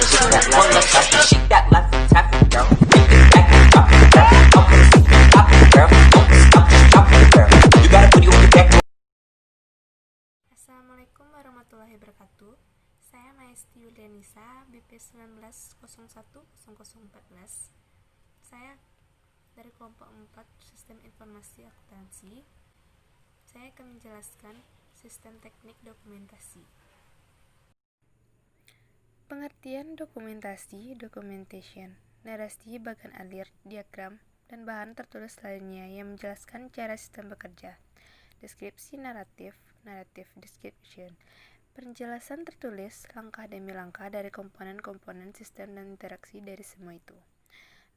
shake that left, shake that left, tap it, girl. Make it back and drop it, girl. I wanna see you pop it, girl. Don't stop it, girl. You gotta put it on the back. Assalamualaikum warahmatullahi wabarakatuh. Saya Maesti Yulianisa, BP 19010014. Saya dari kelompok 4 Sistem Informasi Akuntansi. Saya akan menjelaskan sistem teknik dokumentasi. Pengertian dokumentasi, documentation, narasi, bagan alir, diagram, dan bahan tertulis lainnya yang menjelaskan cara sistem bekerja. Deskripsi naratif, narrative description, penjelasan tertulis langkah demi langkah dari komponen-komponen sistem dan interaksi dari semua itu.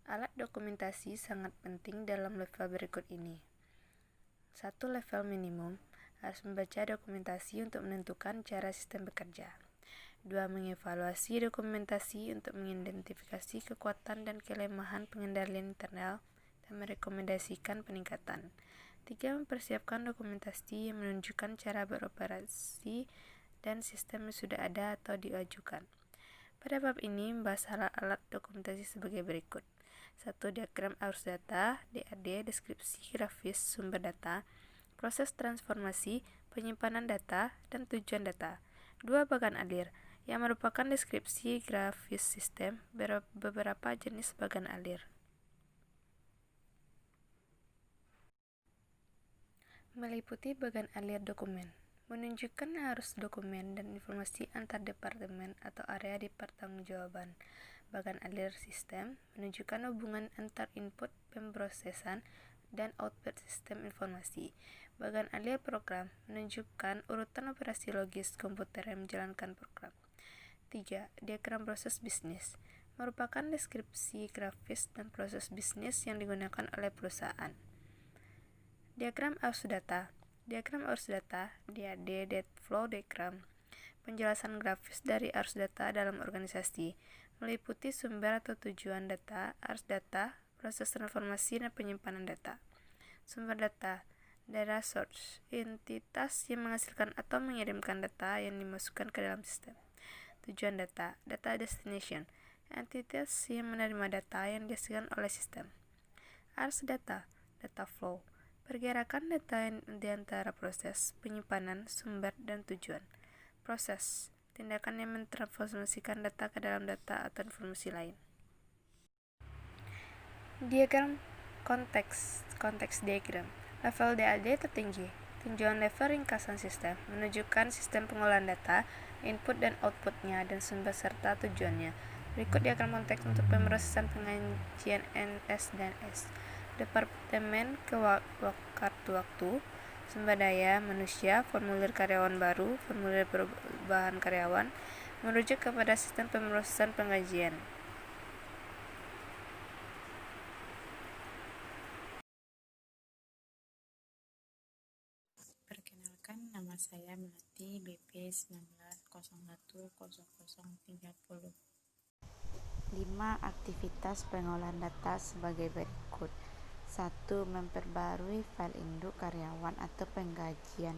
Alat dokumentasi sangat penting dalam level berikut ini. 1. Level minimum, harus membaca dokumentasi untuk menentukan cara sistem bekerja. 2. Mengevaluasi dokumentasi untuk mengidentifikasi kekuatan dan kelemahan pengendalian internal dan merekomendasikan peningkatan. 3. Mempersiapkan dokumentasi yang menunjukkan cara beroperasi dan sistem yang sudah ada atau diajukan. Pada bab ini membahas alat dokumentasi sebagai berikut. 1. Diagram arus data, DAD, deskripsi grafis sumber data, proses transformasi, penyimpanan data, dan tujuan data. 2. Bagan alir, yang merupakan deskripsi grafis sistem, beberapa jenis bagan alir. Meliputi bagan alir dokumen, menunjukkan arus dokumen dan informasi antar departemen atau area di pertanggungjawaban. Bagan alir sistem, menunjukkan hubungan antar input pemrosesan dan output sistem informasi. Bagan alir program, menunjukkan urutan operasi logis komputer yang menjalankan program. 3. Diagram proses bisnis, merupakan deskripsi grafis dan proses bisnis yang digunakan oleh perusahaan. Diagram arus data, DAD, Data Flow Diagram, penjelasan grafis dari arus data dalam organisasi, meliputi sumber atau tujuan data, arus data, proses transformasi dan penyimpanan data. Sumber data, data source, entitas yang menghasilkan atau mengirimkan data yang dimasukkan ke dalam sistem. Tujuan data, data destination, entitas yang menerima data yang dihasilkan oleh sistem. Arus data, data flow, pergerakan data di antara proses, penyimpanan, sumber, dan tujuan. Proses, tindakan yang mentransformasikan data ke dalam data atau informasi lain. Diagram konteks diagram, level DAD tertinggi, tinjauan level ringkasan sistem, menunjukkan sistem pengolahan data, input dan outputnya, dan sumber serta tujuannya. Berikut diagram konteks untuk pemrosesan pengajian NS dan S. Departemen waktu, sumber daya manusia, formulir karyawan baru, formulir perubahan karyawan, merujuk kepada sistem pemrosesan penggajian. Perkenalkan, nama saya Melati, BP 19010030. 5. Aktivitas pengolahan data sebagai berikut. 1. Memperbarui file induk karyawan atau penggajian,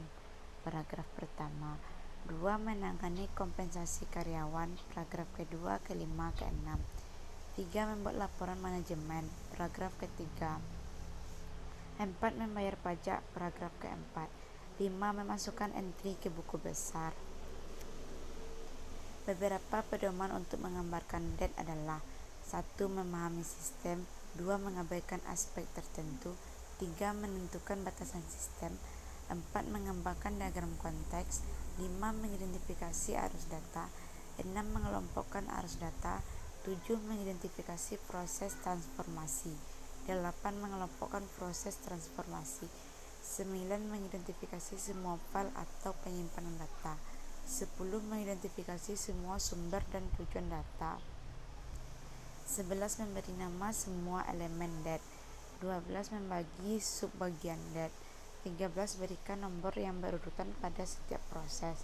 paragraf pertama. 2. Menangani kompensasi karyawan, paragraf kedua, kelima, keenam. 3. Membuat laporan manajemen, paragraf ketiga. 4. Membayar pajak, paragraf keempat. 5. Memasukkan entry ke buku besar. Beberapa pedoman untuk menggambarkan DAD adalah: 1. Memahami sistem, 2. Mengabaikan aspek tertentu, 3. Menentukan batasan sistem, 4. Mengembangkan diagram konteks, 5. Mengidentifikasi arus data, 6. Mengelompokkan arus data, 7. Mengidentifikasi proses transformasi, 8. Mengelompokkan proses transformasi, 9. Mengidentifikasi semua file atau penyimpanan data, 10. Mengidentifikasi semua sumber dan tujuan data, 11. Memberi nama semua elemen DAD, 12. Membagi subbagian DAD, 13. Berikan nomor yang berurutan pada setiap proses,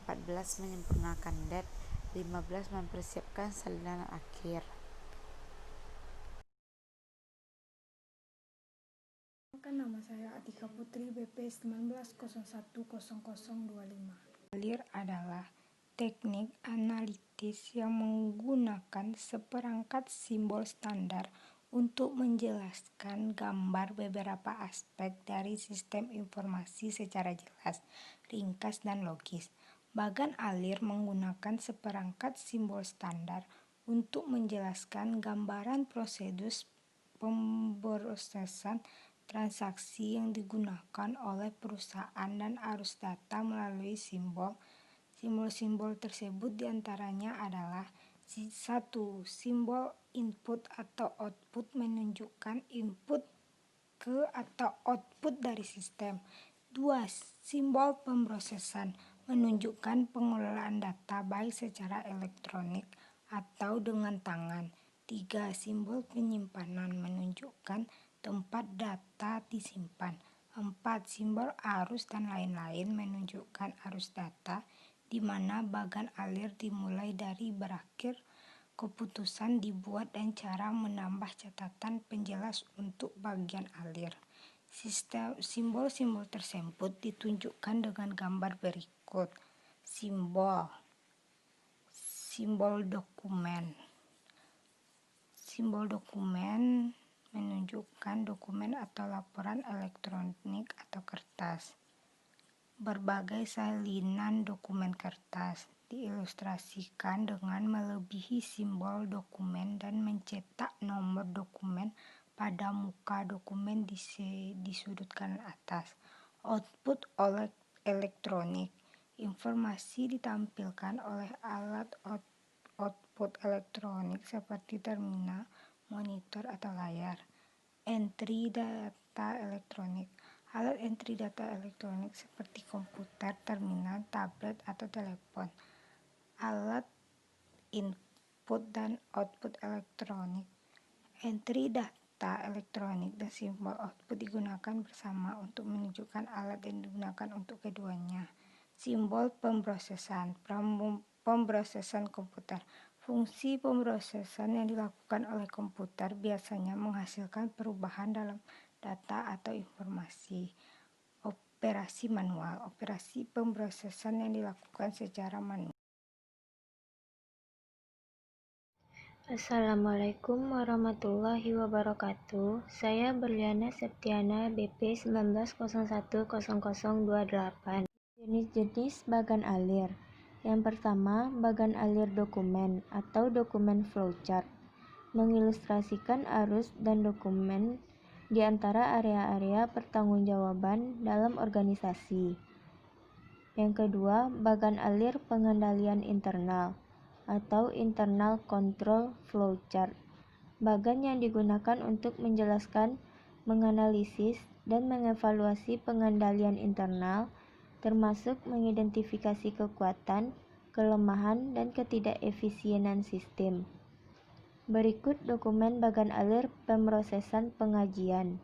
14. Menyempurnakan DAD, 15. Mempersiapkan salinan akhir. Nama saya Atika Putri, BP 19010025. Alir adalah teknik analitik sintaktis yang menggunakan seperangkat simbol standar untuk menjelaskan gambar beberapa aspek dari sistem informasi secara jelas, ringkas, dan logis. Bagan alir menggunakan seperangkat simbol standar untuk menjelaskan gambaran prosedur pemrosesan transaksi yang digunakan oleh perusahaan dan arus data melalui simbol. Simbol-simbol tersebut diantaranya adalah 1. Simbol input atau output menunjukkan input ke atau output dari sistem. 2. Simbol pemrosesan menunjukkan pengelolaan data baik secara elektronik atau dengan tangan. 3. Simbol penyimpanan menunjukkan tempat data disimpan. 4. Simbol arus dan lain-lain menunjukkan arus data, di mana bagan alir dimulai dari berakhir, keputusan dibuat, dan cara menambah catatan penjelas untuk bagian alir. Simbol-simbol tersebut ditunjukkan dengan gambar berikut. Simbol dokumen. Simbol dokumen menunjukkan dokumen atau laporan elektronik atau kertas. Berbagai salinan dokumen kertas diilustrasikan dengan melebihi simbol dokumen dan mencetak nomor dokumen pada muka dokumen di sudut kanan atas. Output elektronik. Informasi ditampilkan oleh alat output elektronik seperti terminal, monitor, atau layar. Entry data elektronik. Alat entry data elektronik seperti komputer, terminal, tablet, atau telepon. Alat input dan output elektronik. Entry data elektronik dan simbol output digunakan bersama untuk menunjukkan alat yang digunakan untuk keduanya. Simbol pemrosesan. Pemrosesan komputer. Fungsi pemrosesan yang dilakukan oleh komputer biasanya menghasilkan perubahan dalam data atau informasi. Operasi manual. Operasi pemrosesan yang dilakukan secara manual. Assalamualaikum warahmatullahi wabarakatuh. Saya Berliana Septiana, BP 19010028. Jenis-jenis bagan alir. Yang pertama, bagan alir dokumen atau dokumen flowchart, mengilustrasikan arus dan dokumen di antara area-area pertanggungjawaban dalam organisasi. Yang kedua, bagan alir pengendalian internal atau internal control flowchart, bagan yang digunakan untuk menjelaskan, menganalisis, dan mengevaluasi pengendalian internal, termasuk mengidentifikasi kekuatan, kelemahan, dan ketidakefisienan sistem. Berikut dokumen bagan alir pemrosesan pengajian.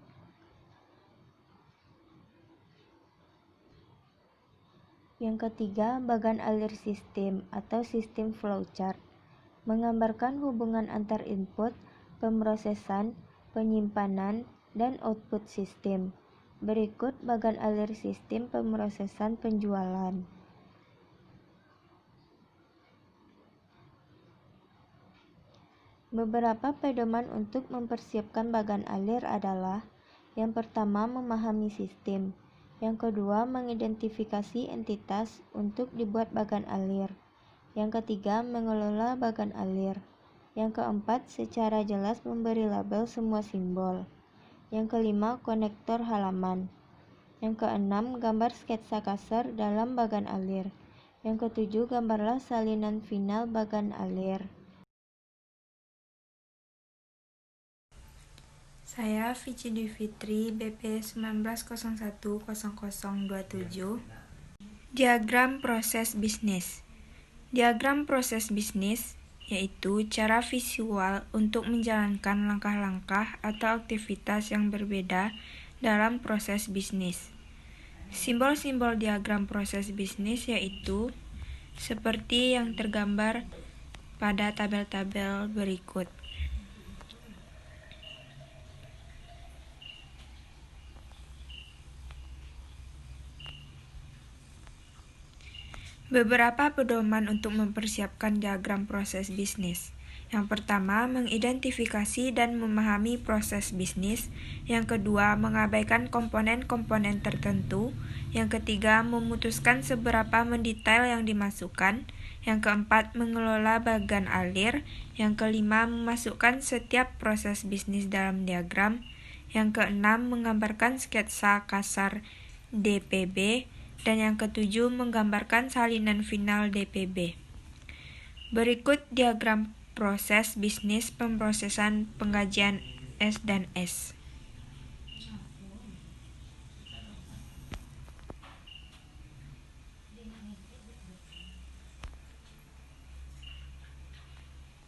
Yang ketiga, bagan alir sistem atau sistem flowchart, menggambarkan hubungan antar input, pemrosesan, penyimpanan, dan output sistem. Berikut bagan alir sistem pemrosesan penjualan. Beberapa pedoman untuk mempersiapkan bagan alir adalah: yang pertama, memahami sistem. Yang kedua, mengidentifikasi entitas untuk dibuat bagan alir. Yang ketiga, mengelola bagan alir. Yang keempat, secara jelas memberi label semua simbol. Yang kelima, konektor halaman. Yang keenam, gambar sketsa kasar dalam bagan alir. Yang ketujuh, gambarlah salinan final bagan alir. Saya Vici Dwi Fitri, BP 19010027. Diagram proses bisnis. Diagram proses bisnis yaitu cara visual untuk menjalankan langkah-langkah atau aktivitas yang berbeda dalam proses bisnis. Simbol-simbol diagram proses bisnis yaitu seperti yang tergambar pada tabel-tabel berikut. Beberapa pedoman untuk mempersiapkan diagram proses bisnis. Yang pertama, mengidentifikasi dan memahami proses bisnis. Yang kedua, mengabaikan komponen-komponen tertentu. Yang ketiga, memutuskan seberapa mendetail yang dimasukkan. Yang keempat, mengelola bagan alir. Yang kelima, memasukkan setiap proses bisnis dalam diagram. Yang keenam, menggambarkan sketsa kasar DPB. Dan yang ketujuh, menggambarkan salinan final DPB. Berikut diagram proses bisnis pemrosesan penggajian S dan S.